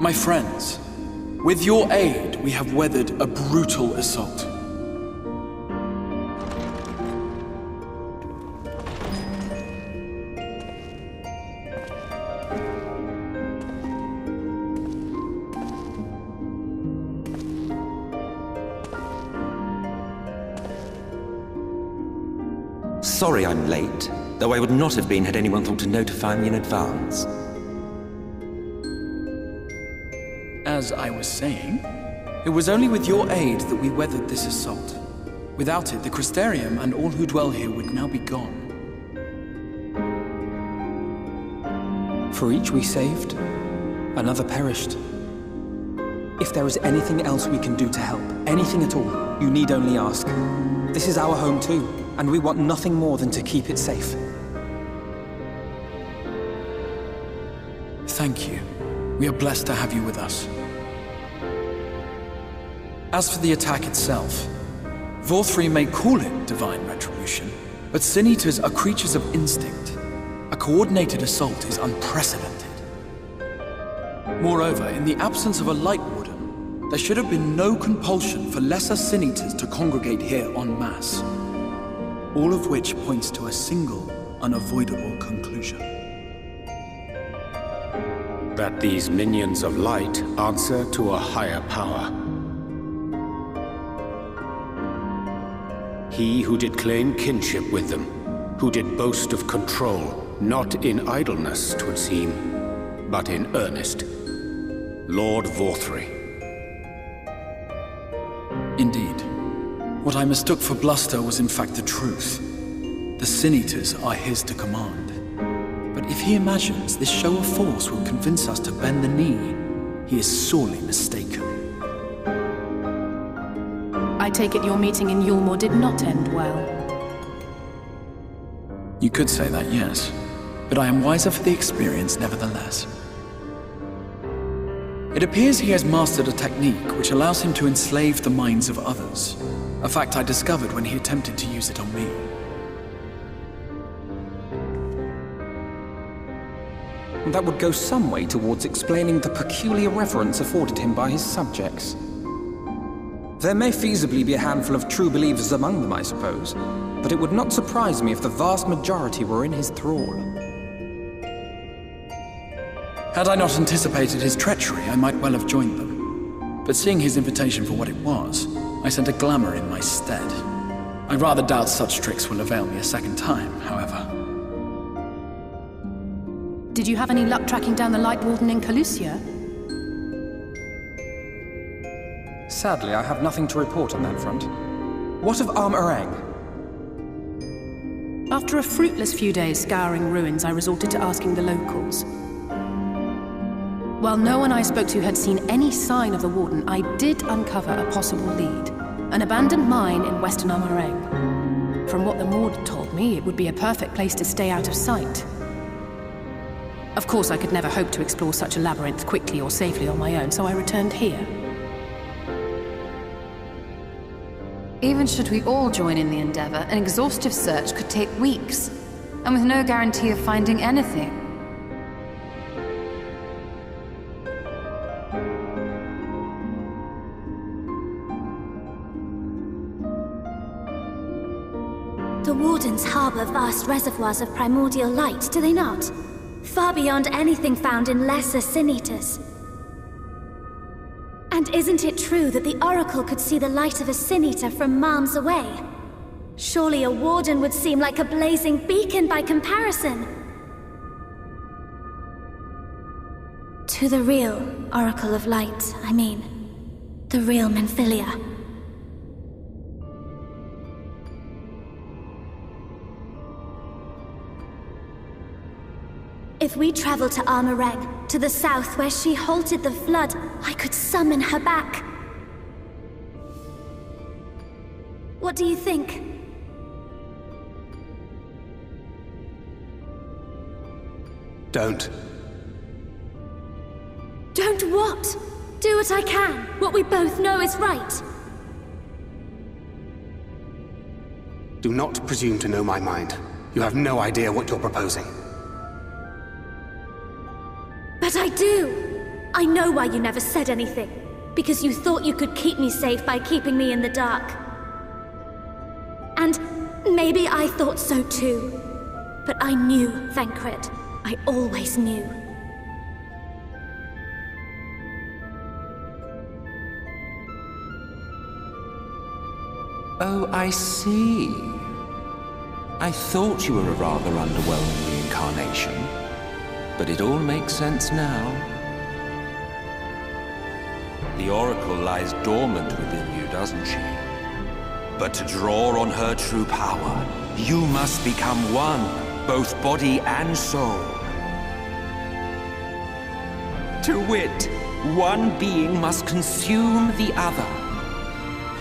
My friends, with your aid, we have weathered a brutal assault. Sorry I'm late, though I would not have been had anyone thought to notify me in advance. As I was saying, it was only with your aid that we weathered this assault. Without it, the Crystarium and all who dwell here would now be gone. For each we saved, another perished. If there is anything else we can do to help, anything at all, you need only ask. This is our home too, and we want nothing more than to keep it safe. Thank you. We are blessed to have you with us. As for the attack itself, Vorthri may call it divine retribution, but Sin Eaters are creatures of instinct. A coordinated assault is unprecedented. Moreover, in the absence of a Lightwarden, there should have been no compulsion for lesser Sin Eaters to congregate here en masse. All of which points to a single, unavoidable conclusion. That these minions of light answer to a higher power. He who did claim kinship with them, who did boast of control, not in idleness, 'twould seem, but in earnest. Lord Vorthri. Indeed. What I mistook for bluster was in fact the truth. The Sin Eaters are his to command. But if he imagines this show of force will convince us to bend the knee, he is sorely mistaken. I take it your meeting in Yulmore did not end well. You could say that, yes. But I am wiser for the experience nevertheless. It appears he has mastered a technique which allows him to enslave the minds of others. A fact I discovered when he attempted to use it on me. That would go some way towards explaining the peculiar reverence afforded him by his subjects. There may feasibly be a handful of true believers among them, I suppose, but it would not surprise me if the vast majority were in his thrall. Had I not anticipated his treachery, I might well have joined them. But seeing his invitation for what it was, I sent a glamour in my stead. I rather doubt such tricks will avail me a second time, however. Did you have any luck tracking down the Lightwarden in Calusia? Sadly, I have nothing to report on that front. What of Ahm Araeng? After a fruitless few days scouring ruins, I resorted to asking the locals. While no one I spoke to had seen any sign of the Warden, I did uncover a possible lead. An abandoned mine in western Ahm Araeng. From what the Maud told me, it would be a perfect place to stay out of sight. Of course, I could never hope to explore such a labyrinth quickly or safely on my own, so I returned here. Even should we all join in the endeavor, an exhaustive search could take weeks, and with no guarantee of finding anything. The Wardens harbor vast reservoirs of primordial light, do they not? Far beyond anything found in lesser Sin Eaters. And isn't it true that the Oracle could see the light of a Sin Eater from miles away? Surely a Warden would seem like a blazing beacon by comparison. To the real Oracle of Light, I mean. The real Menphilia. If we travel to Ahm Araeng, to the south where she halted the flood, I could summon her back. What do you think? Don't. Don't what? Do what I can. What we both know is right. Do not presume to know my mind. You have no idea what you're proposing. But I do! I know why you never said anything. Because you thought you could keep me safe by keeping me in the dark. And maybe I thought so too. But I knew, Thancred. I always knew. Oh, I see. I thought you were a rather underwhelming reincarnation, but it all makes sense now. The Oracle lies dormant within you, doesn't she? But to draw on her true power, you must become one, both body and soul. To wit, one being must consume the other.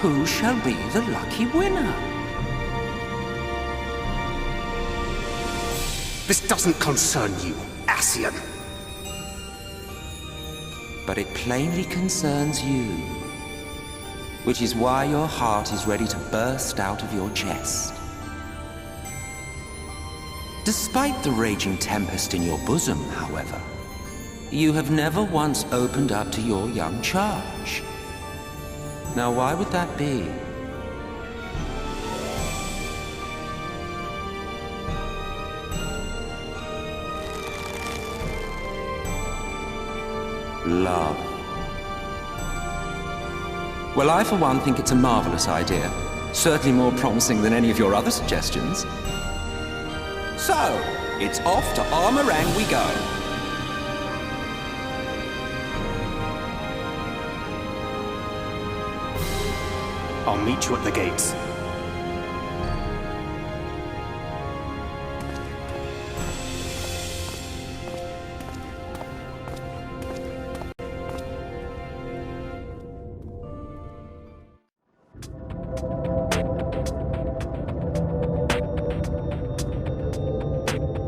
Who shall be the lucky winner? This doesn't concern you, Ascian. But it plainly concerns you. Which is why your heart is ready to burst out of your chest. Despite the raging tempest in your bosom, however, you have never once opened up to your young charge. Now, why would that be? Love. Well, I for one think it's a marvelous idea. Certainly more promising than any of your other suggestions. So, it's off to Ahm Araeng we go. I'll meet you at the gates.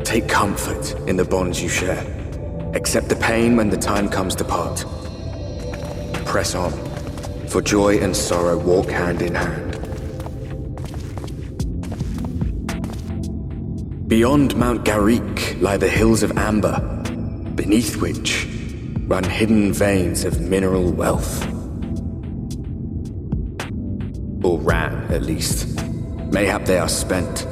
Take comfort in the bonds you share. Accept the pain when the time comes to part. Press on, for joy and sorrow walk hand in hand. Beyond Mount Garrick lie the hills of Amber, beneath which run hidden veins of mineral wealth. Or ran, at least. Mayhap they are spent.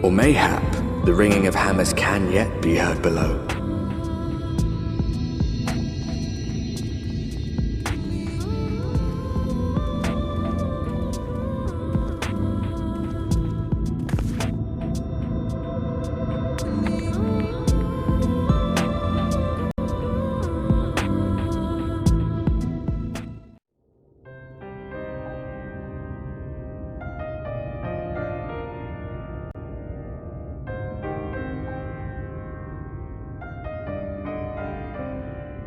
Or mayhap the ringing of hammers can yet be heard below.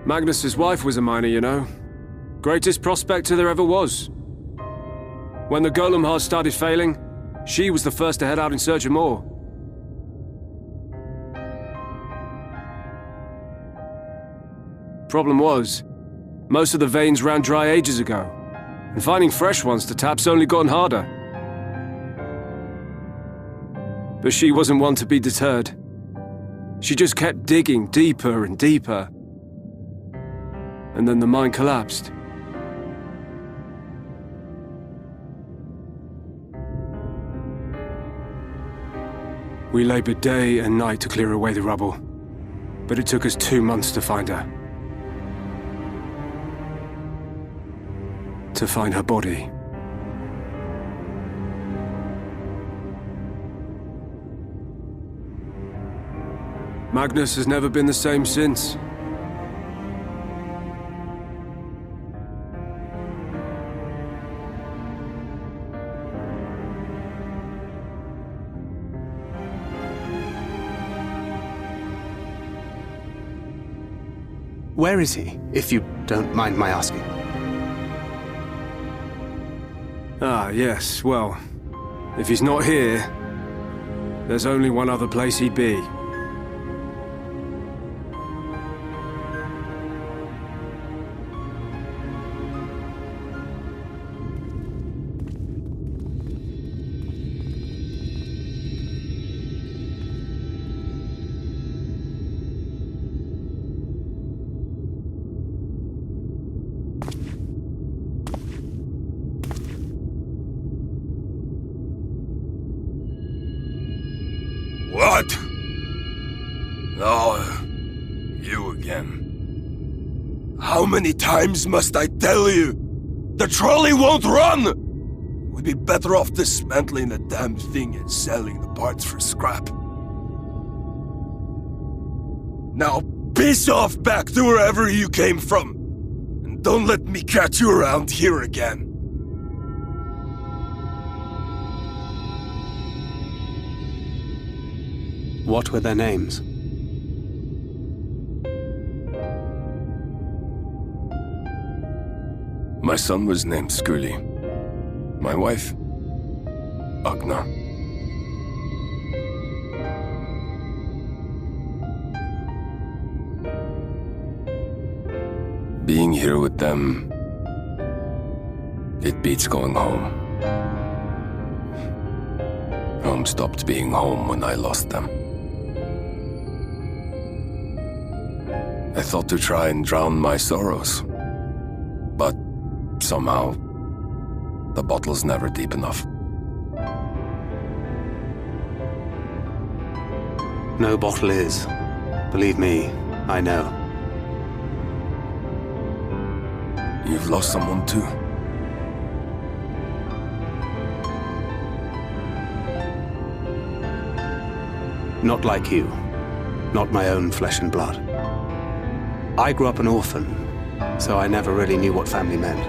Magnus's wife was a miner, you know. Greatest prospector there ever was. When the golem heart started failing, she was the first to head out in search of more. Problem was, most of the veins ran dry ages ago, and finding fresh ones to tap's only gotten harder. But she wasn't one to be deterred. She just kept digging deeper and deeper. And then the mine collapsed. We labored day and night to clear away the rubble, but it took us 2 months to find her. To find her body. Magnus has never been the same since. Where is he, if you don't mind my asking? Ah, yes, well, if he's not here, there's only one other place he'd be. What? Oh, you again. How many times must I tell you? The trolley won't run! We'd be better off dismantling the damn thing and selling the parts for scrap. Now piss off back to wherever you came from, and don't let me catch you around here again. What were their names? My son was named Skuli. My wife, Agna. Being here with them, it beats going home. Home stopped being home when I lost them. I thought to try and drown my sorrows, but somehow, the bottle's never deep enough. No bottle is. Believe me, I know. You've lost someone too? Not like you. Not my own flesh and blood. I grew up an orphan, so I never really knew what family meant.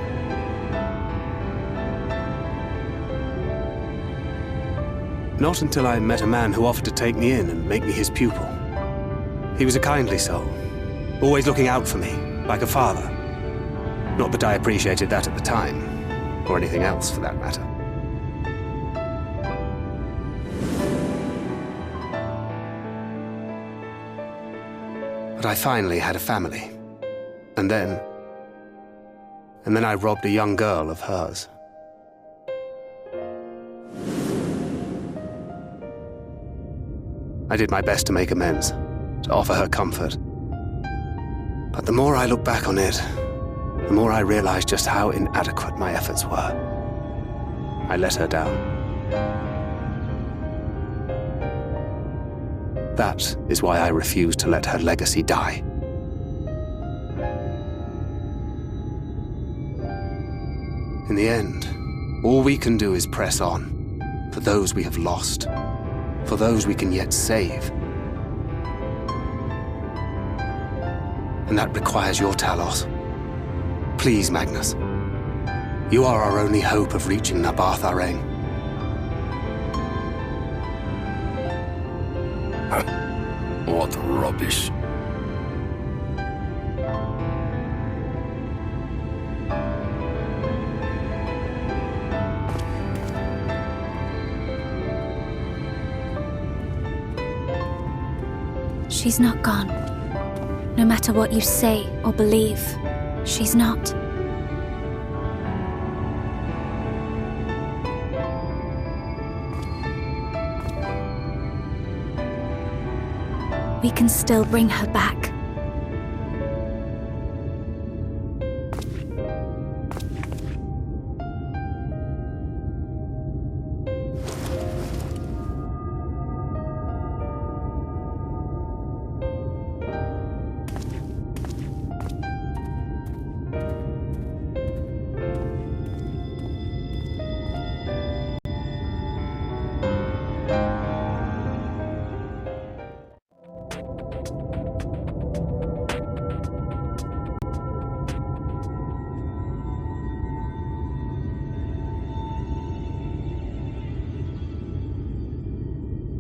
Not until I met a man who offered to take me in and make me his pupil. He was a kindly soul, always looking out for me, like a father. Not that I appreciated that at the time, or anything else for that matter. But I finally had a family. And then I robbed a young girl of hers. I did my best to make amends, to offer her comfort. But the more I look back on it, the more I realize just how inadequate my efforts were. I let her down. That is why I refuse to let her legacy die. In the end, all we can do is press on, for those we have lost, for those we can yet save. And that requires your Talos. Please, Magnus. You are our only hope of reaching Aam Araeng. What rubbish. She's not gone. No matter what you say or believe, she's not. We can still bring her back.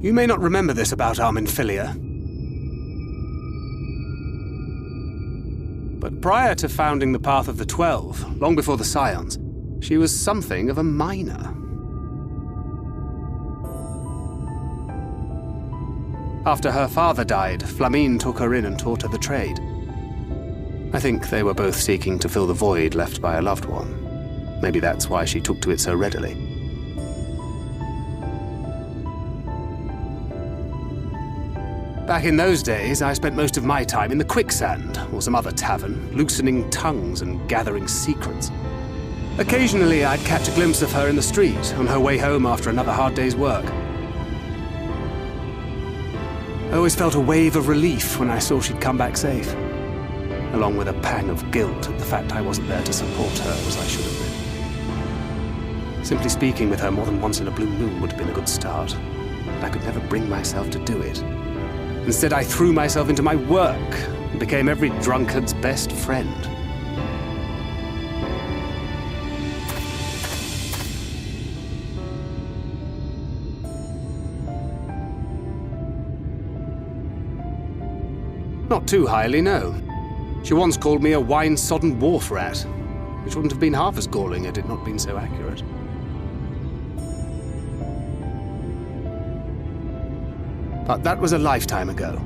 You may not remember this about Arminfilia, but prior to founding the Path of the 12, long before the Scions, she was something of a miner. After her father died, Flamine took her in and taught her the trade. I think they were both seeking to fill the void left by a loved one. Maybe that's why she took to it so readily. Back in those days, I spent most of my time in the Quicksand, or some other tavern, loosening tongues and gathering secrets. Occasionally, I'd catch a glimpse of her in the street, on her way home after another hard day's work. I always felt a wave of relief when I saw she'd come back safe, along with a pang of guilt at the fact I wasn't there to support her as I should have been. Simply speaking with her more than once in a blue moon would have been a good start, but I could never bring myself to do it. Instead, I threw myself into my work and became every drunkard's best friend. Not too highly, no. She once called me a wine-sodden wharf rat, which wouldn't have been half as galling had it not been so accurate. But that was a lifetime ago.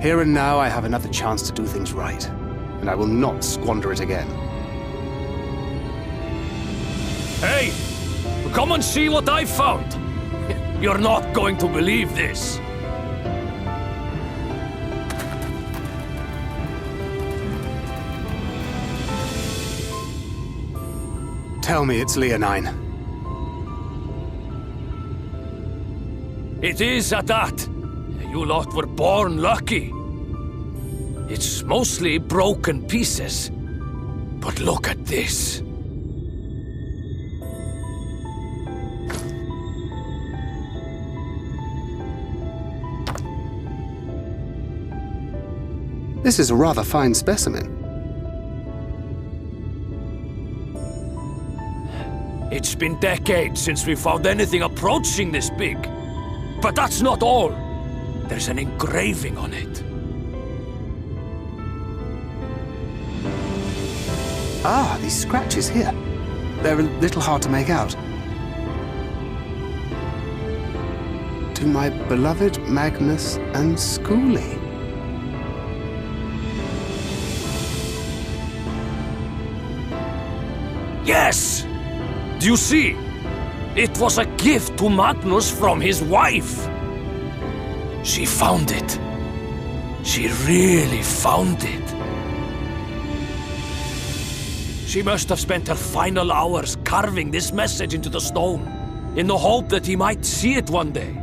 Here and now I have another chance to do things right, and I will not squander it again. Hey! Come and see what I found! You're not going to believe this! Tell me it's Leonine. It is at that. You lot were born lucky. It's mostly broken pieces. But look at this. This is a rather fine specimen. It's been decades since we found anything approaching this big. But that's not all. There's an engraving on it. Ah, these scratches here. They're a little hard to make out. To my beloved Magnus and Schoolie. Yes! Do you see? It was a gift to Magnus from his wife. She found it. She really found it. She must have spent her final hours carving this message into the stone, in the hope that he might see it one day.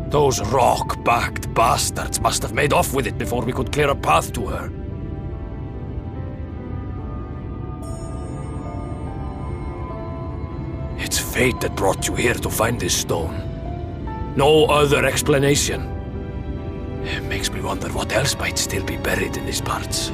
Those rock-backed bastards must have made off with it before we could clear a path to her. It's fate that brought you here to find this stone. No other explanation. It makes me wonder what else might still be buried in these parts.